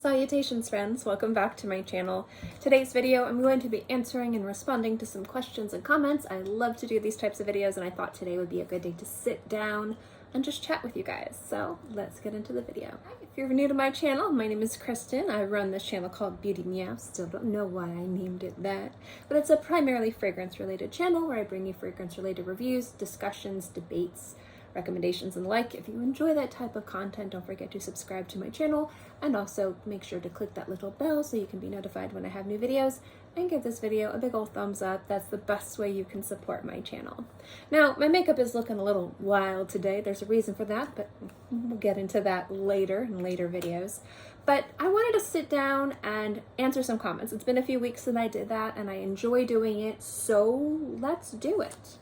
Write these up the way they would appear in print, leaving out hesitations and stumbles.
Salutations friends, welcome back to my channel. Today's video I'm going to be answering and responding to some questions and comments. I love to do these types of videos and I thought today would be a good day to sit down and just chat with you guys. So let's get into the video. If you're new to my channel, my name is Kristin. I run this channel called Beauty Meow. Still don't know why I named it that, but it's a primarily fragrance related channel where I bring you fragrance related reviews, discussions, debates, recommendations, and like. If you enjoy that type of content, don't forget to subscribe to my channel and also make sure to click that little bell so you can be notified when I have new videos, and give this video a big old thumbs up. That's the best way you can support my channel. Now, my makeup is looking a little wild today. There's a reason for that, but we'll get into that later in later videos. But I wanted to sit down and answer some comments. It's been a few weeks since I did that and I enjoy doing it, so let's do it.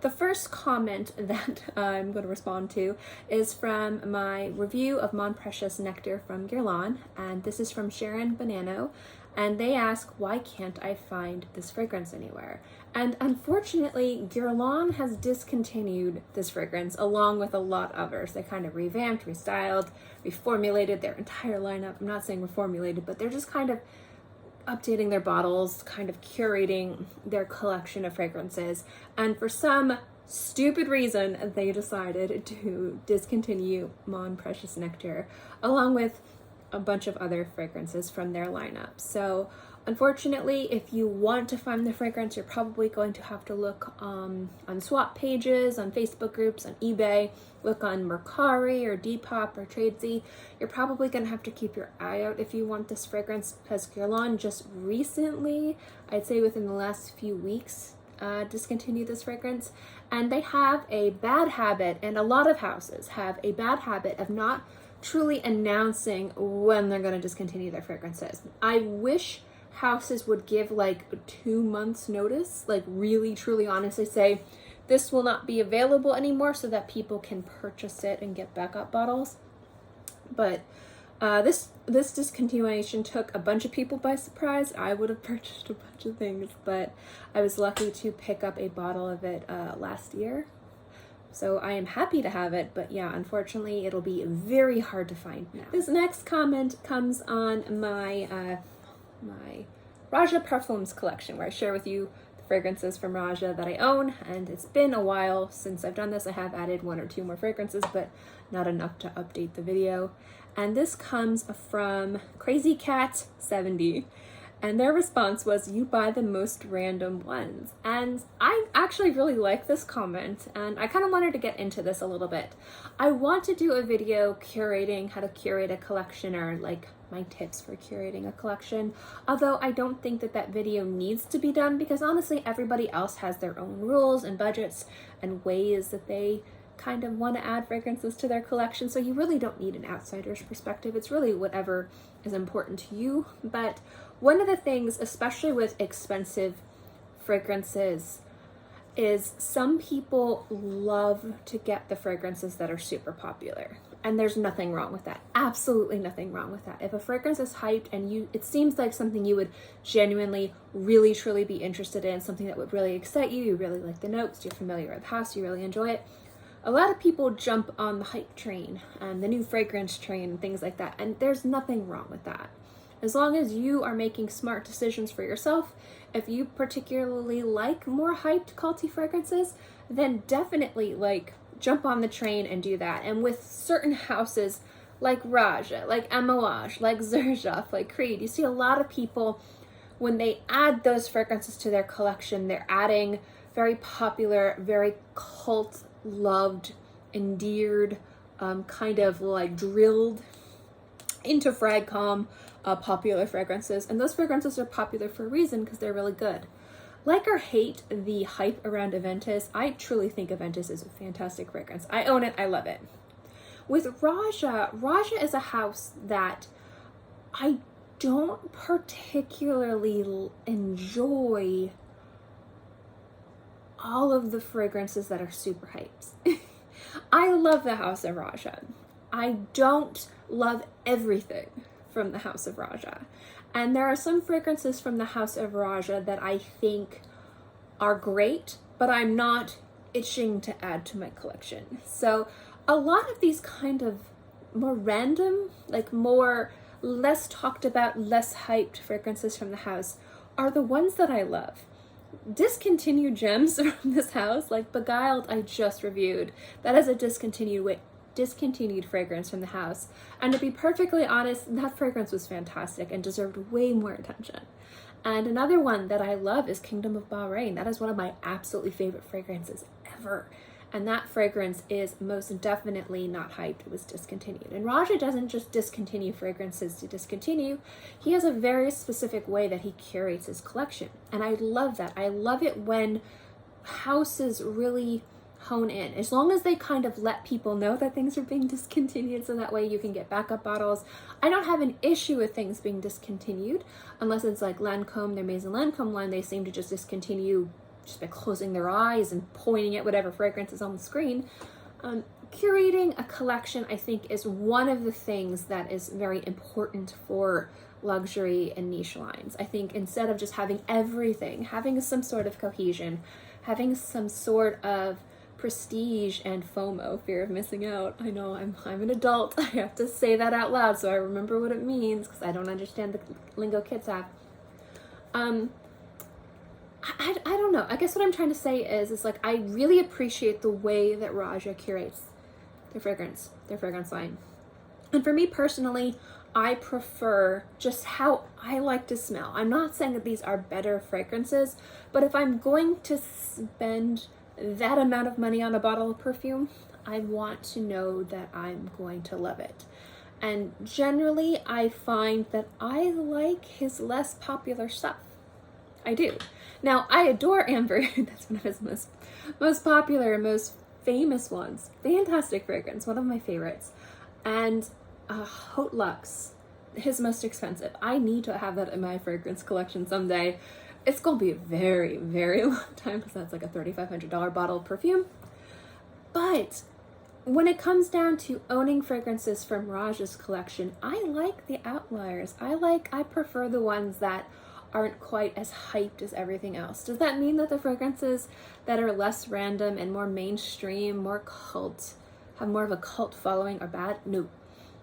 The first comment that I'm going to respond to is from my review of Mon Precious Nectar from Guerlain, and this is from Sharon Bonanno, and they ask, why can't I find this fragrance anywhere? And unfortunately, Guerlain has discontinued this fragrance along with a lot of others. They kind of revamped, restyled, reformulated their entire lineup. I'm not saying reformulated, but they're just kind of updating their bottles, kind of curating their collection of fragrances, and for some stupid reason they decided to discontinue Mon Precious Nectar along with a bunch of other fragrances from their lineup. So unfortunately, if you want to find the fragrance, you're probably going to have to look on swap pages, on Facebook groups, on eBay, look on Mercari or Depop or Tradesy. You're probably going to have to keep your eye out if you want this fragrance, because Guerlain just recently, I'd say within the last few weeks, discontinued this fragrance. And they have a bad habit, and a lot of houses have a bad habit of not truly announcing when they're going to discontinue their fragrances. I wish houses would give like 2 months notice, like really truly honestly say this will not be available anymore so that people can purchase it and get backup bottles. But this discontinuation took a bunch of people by surprise. I would have purchased a bunch of things, but I was lucky to pick up a bottle of it last year. So I am happy to have it, but yeah, unfortunately it'll be very hard to find now. This next comment comes on my my Raja Parfums collection, where I share with you the fragrances from Raja that I own, and it's been a while since I've done this. I have added 1 or 2 more fragrances, but not enough to update the video. And this comes from Crazy Cat 70. And their response was, you buy the most random ones. And I actually really like this comment, and I kind of wanted to get into this a little bit. I want to do a video curating how to curate a collection, or like my tips for curating a collection. Although I don't think that that video needs to be done, because honestly everybody else has their own rules and budgets and ways that they kind of want to add fragrances to their collection. So you really don't need an outsider's perspective. It's really whatever is important to you. But one of the things, especially with expensive fragrances, is some people love to get the fragrances that are super popular. And there's nothing wrong with that. Absolutely nothing wrong with that. If a fragrance is hyped and it seems like something you would genuinely, really, truly be interested in, something that would really excite you, you really like the notes, you're familiar with the house, you really enjoy it, a lot of people jump on the hype train and the new fragrance train and things like that. And there's nothing wrong with that. As long as you are making smart decisions for yourself, if you particularly like more hyped, culty fragrances, then definitely like jump on the train and do that. And with certain houses like Raja, like Amouage, like Xerjoff, like Creed, you see a lot of people, when they add those fragrances to their collection, they're adding very popular, very cult loved, endeared, kind of like drilled into fragcom popular fragrances. And those fragrances are popular for a reason, because they're really good. Like or hate the hype around Aventus, I truly think Aventus is a fantastic fragrance. I own it, I love it. With Raja is a house that I don't particularly enjoy all of the fragrances that are super hyped. I love the House of Raja. I don't love everything from the House of Raja. And there are some fragrances from the House of Raja that I think are great, but I'm not itching to add to my collection. So a lot of these kind of more random, like more less talked about, less hyped fragrances from the house are the ones that I love. Discontinued gems from this house, like Beguiled, I just reviewed. That is a discontinued fragrance from the house. And to be perfectly honest, that fragrance was fantastic and deserved way more attention. And another one that I love is Kingdom of Bahrain. That is one of my absolutely favorite fragrances ever. And that fragrance is most definitely not hyped. It was discontinued. And Raja doesn't just discontinue fragrances to discontinue. He has a very specific way that he curates his collection. And I love that. I love it when houses really hone in. As long as they kind of let people know that things are being discontinued, so that way you can get backup bottles. I don't have an issue with things being discontinued, unless it's like Lancôme, their Maison Lancôme line, they seem to just discontinue just by closing their eyes and pointing at whatever fragrance is on the screen. Curating a collection, I think, is one of the things that is very important for luxury and niche lines. I think instead of just having everything, having some sort of cohesion, having some sort of prestige and FOMO, fear of missing out. I know I'm an adult. I have to say that out loud so I remember what it means, because I don't understand the lingo kids have. I don't know. I guess what I'm trying to say is like, I really appreciate the way that Raja curates their fragrance line. And for me personally, I prefer just how I like to smell. I'm not saying that these are better fragrances, but if I'm going to spend that amount of money on a bottle of perfume, I want to know that I'm going to love it. And generally, I find that I like his less popular stuff. I do. Now, I adore Amber. That's one of his most popular and most famous ones. Fantastic fragrance, one of my favorites. And Haute Luxe, his most expensive. I need to have that in my fragrance collection someday. It's gonna be a very, very long time, because that's like a $3,500 bottle of perfume. But when it comes down to owning fragrances from Raja's collection, I like the outliers. I prefer the ones that aren't quite as hyped as everything else. Does that mean that the fragrances that are less random and more mainstream, more cult, have more of a cult following are bad? No.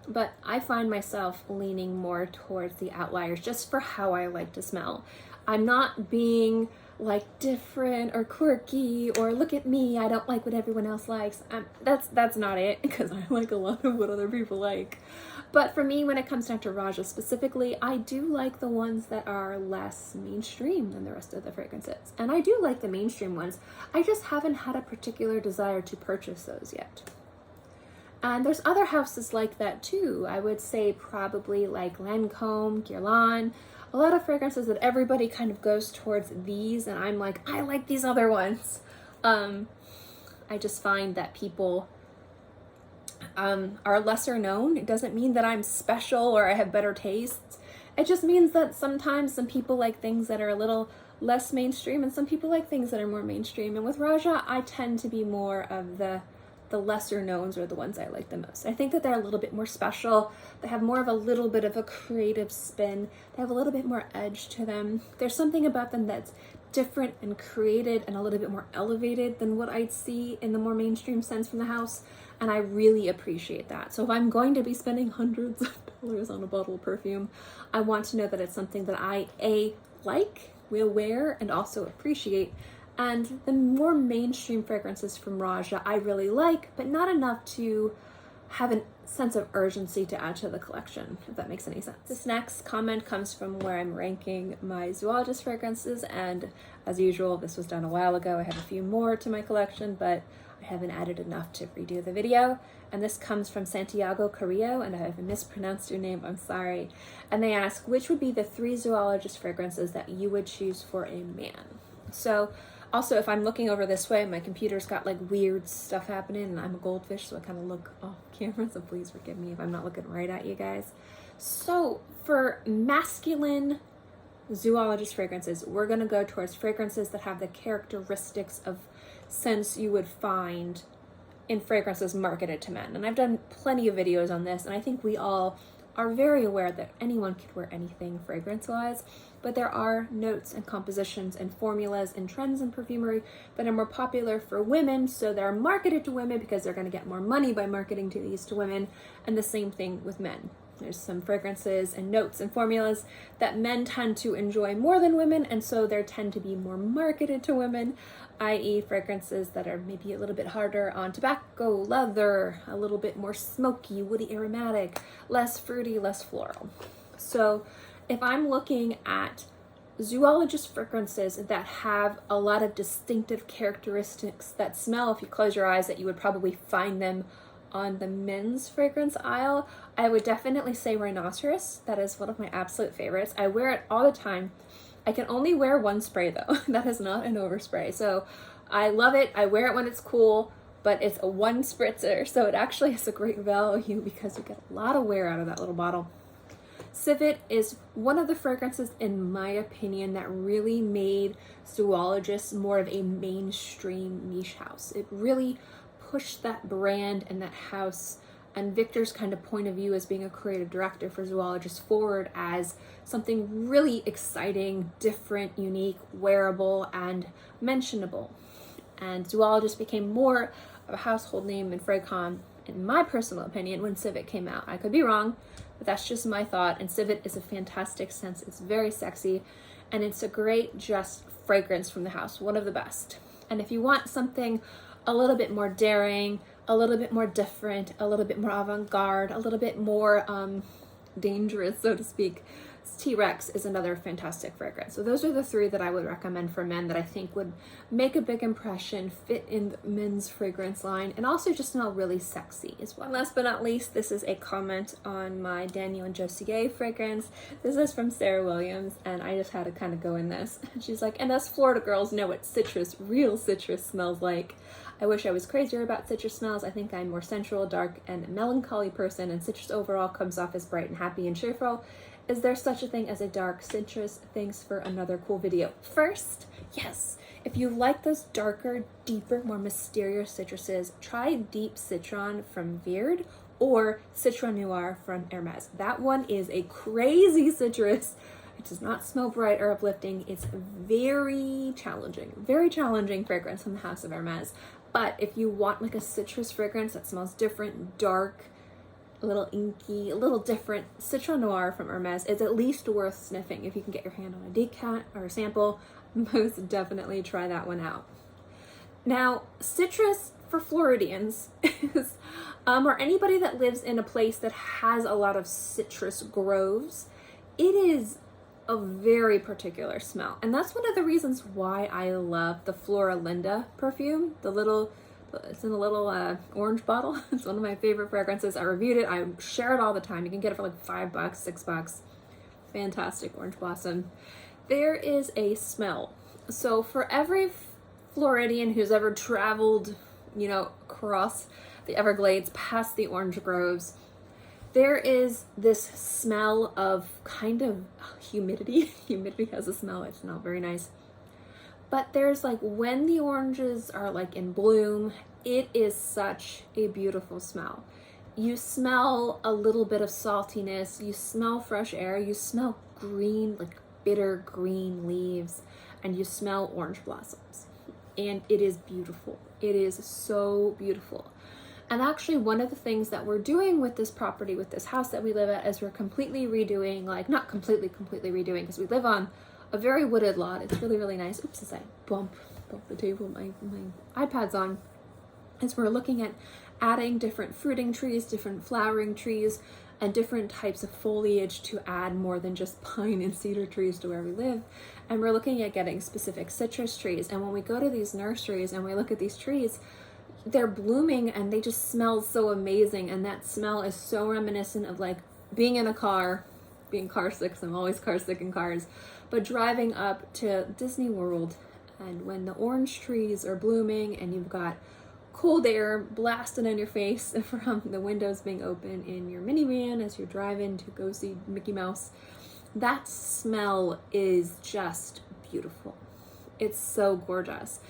But I find myself leaning more towards the outliers just for how I like to smell. I'm not being like different or quirky or look at me, I don't like what everyone else likes. That's not it, because I like a lot of what other people like. But for me, when it comes down to Raja specifically, I do like the ones that are less mainstream than the rest of the fragrances. And I do like the mainstream ones. I just haven't had a particular desire to purchase those yet. And there's other houses like that too. I would say probably like Lancôme, Guerlain, a lot of fragrances that everybody kind of goes towards these, and I'm like, I like these other ones. I just find that people are lesser known. It doesn't mean that I'm special or I have better tastes. It just means that sometimes some people like things that are a little less mainstream, and some people like things that are more mainstream. And with Raja, I tend to be more of the lesser knowns are the ones I like the most. I think that they're a little bit more special. They have more of a little bit of a creative spin. They have a little bit more edge to them. There's something about them that's different and created and a little bit more elevated than what I'd see in the more mainstream sense from the house. And I really appreciate that. So if I'm going to be spending hundreds of dollars on a bottle of perfume, I want to know that it's something that I like, will wear, and also appreciate. And the more mainstream fragrances from Raja I really like, but not enough to have a sense of urgency to add to the collection, if that makes any sense. This next comment comes from where I'm ranking my Zoologist fragrances, and as usual, this was done a while ago. I have a few more to my collection, but I haven't added enough to redo the video. And this comes from Santiago Carrillo, and I have mispronounced your name, I'm sorry. And they ask, which would be the 3 Zoologist fragrances that you would choose for a man? So, also, if I'm looking over this way, my computer's got like weird stuff happening, and I'm a goldfish, so I kind of look off camera, so please forgive me if I'm not looking right at you guys. So for masculine Zoologist fragrances, we're going to go towards fragrances that have the characteristics of scents you would find in fragrances marketed to men. And I've done plenty of videos on this, and I think we all are very aware that anyone could wear anything fragrance-wise, but there are notes and compositions and formulas and trends in perfumery that are more popular for women, so they're marketed to women because they're going to get more money by marketing to these to women, and the same thing with men. There's some fragrances and notes and formulas that men tend to enjoy more than women, and so they tend to be more marketed to women, i.e. fragrances that are maybe a little bit harder on tobacco, leather, a little bit more smoky, woody, aromatic, less fruity, less floral. So if I'm looking at Zoologist fragrances that have a lot of distinctive characteristics that smell, if you close your eyes, that you would probably find them on the men's fragrance aisle, I would definitely say Rhinoceros. That is one of my absolute favorites. I wear it all the time. I can only wear one spray though. That is not an overspray. So I love it. I wear it when it's cool, but it's a one spritzer. So it actually has a great value because you get a lot of wear out of that little bottle. Civet is one of the fragrances, in my opinion, that really made Zoologist more of a mainstream niche house. It really pushed that brand and that house and Victor's kind of point of view as being a creative director for Zoologist forward as something really exciting, different, unique, wearable, and mentionable. And Zoologist became more of a household name in Fragcon, in my personal opinion, when Civet came out. I could be wrong, but that's just my thought. And Civet is a fantastic scent. It's very sexy, and it's a great just fragrance from the house, one of the best. And if you want something a little bit more daring, a little bit more different, a little bit more avant-garde, a little bit more dangerous, so to speak, T-Rex is another fantastic fragrance. So those are the three that I would recommend for men that I think would make a big impression, fit in the men's fragrance line, and also just smell really sexy as well. And last but not least, this is a comment on my Daniel and Josie fragrance. This is from Sarah Williams, and I just had to kind of go in this. She's like, and us Florida girls know what citrus, real citrus, smells like. I wish I was crazier about citrus smells. I think I'm more sensual, dark, and melancholy person, and citrus overall comes off as bright and happy and cheerful. Is there such a thing as a dark citrus? Thanks for another cool video. First, yes, if you like those darker, deeper, more mysterious citruses, try Deep Citron from Veered or Citron Noir from Hermes. That one is a crazy citrus. It does not smell bright or uplifting. It's very challenging fragrance from the House of Hermes. But if you want like a citrus fragrance that smells different, dark, a little inky, a little different, Citron Noir from Hermes is at least worth sniffing. If you can get your hand on a decant or a sample, most definitely try that one out. Now, citrus for Floridians is, or anybody that lives in a place that has a lot of citrus groves, it is a very particular smell. And that's one of the reasons why I love the Flora Linda perfume, it's in a little orange bottle. It's one of my favorite fragrances. I reviewed it. I share it all the time. You can get it for like $5, $6. Fantastic orange blossom. There is a smell. So for every Floridian who's ever traveled, across the Everglades, past the orange groves, there is this smell of kind of humidity. Humidity has a smell. It's not very nice. But there's like when the oranges are like in bloom, it is such a beautiful smell. You smell a little bit of saltiness, you smell fresh air, you smell green, like bitter green leaves, and you smell orange blossoms. And it is beautiful. It is so beautiful. And actually one of the things that we're doing with this property, with this house that we live at, is we're completely redoing, like not completely redoing, because we live on a very wooded lot. It's really nice. Oops, as I bump the table, my iPad's on. As we're looking at adding different fruiting trees, different flowering trees, and different types of foliage to add more than just pine and cedar trees to where we live. And we're looking at getting specific citrus trees. And when we go to these nurseries and we look at these trees, they're blooming and they just smell so amazing. And that smell is so reminiscent of like being in a car, being car sick, so I'm always car sick in cars, but driving up to Disney World, and when the orange trees are blooming and you've got cold air blasting in your face from the windows being open in your minivan as you're driving to go see Mickey Mouse, that smell is just beautiful. It's so gorgeous.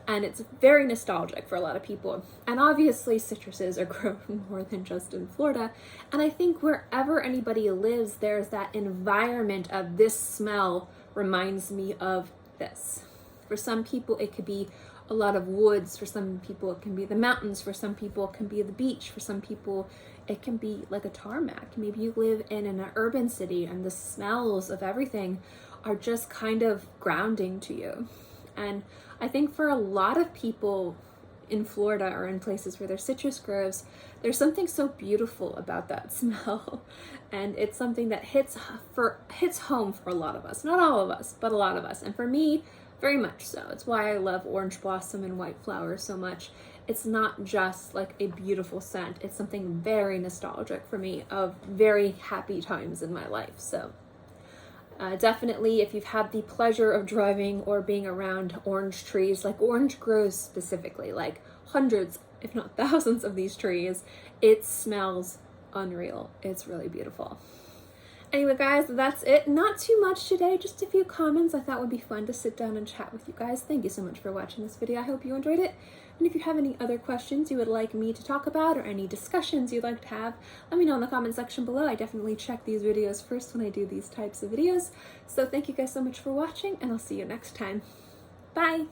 And it's very nostalgic for a lot of people. And obviously citruses are grown more than just in Florida. And I think wherever anybody lives, there's that environment of this smell reminds me of this. For some people, it could be a lot of woods. For some people, it can be the mountains. For some people, it can be the beach. For some people, it can be like a tarmac. Maybe you live in an urban city and the smells of everything are just kind of grounding to you. And I think for a lot of people in Florida or in places where there's citrus groves, there's something so beautiful about that smell. And it's something that hits home for a lot of us. Not all of us, but a lot of us. And for me, very much so. It's why I love orange blossom and white flowers so much. It's not just like a beautiful scent. It's something very nostalgic for me of very happy times in my life. So definitely, if you've had the pleasure of driving or being around orange trees, like orange groves specifically, like hundreds, if not thousands of these trees, it smells unreal. It's really beautiful. Anyway, guys, that's it. Not too much today, just a few comments I thought would be fun to sit down and chat with you guys. Thank you so much for watching this video. I hope you enjoyed it. And if you have any other questions you would like me to talk about or any discussions you'd like to have, let me know in the comment section below. I definitely check these videos first when I do these types of videos. So thank you guys so much for watching, and I'll see you next time. Bye!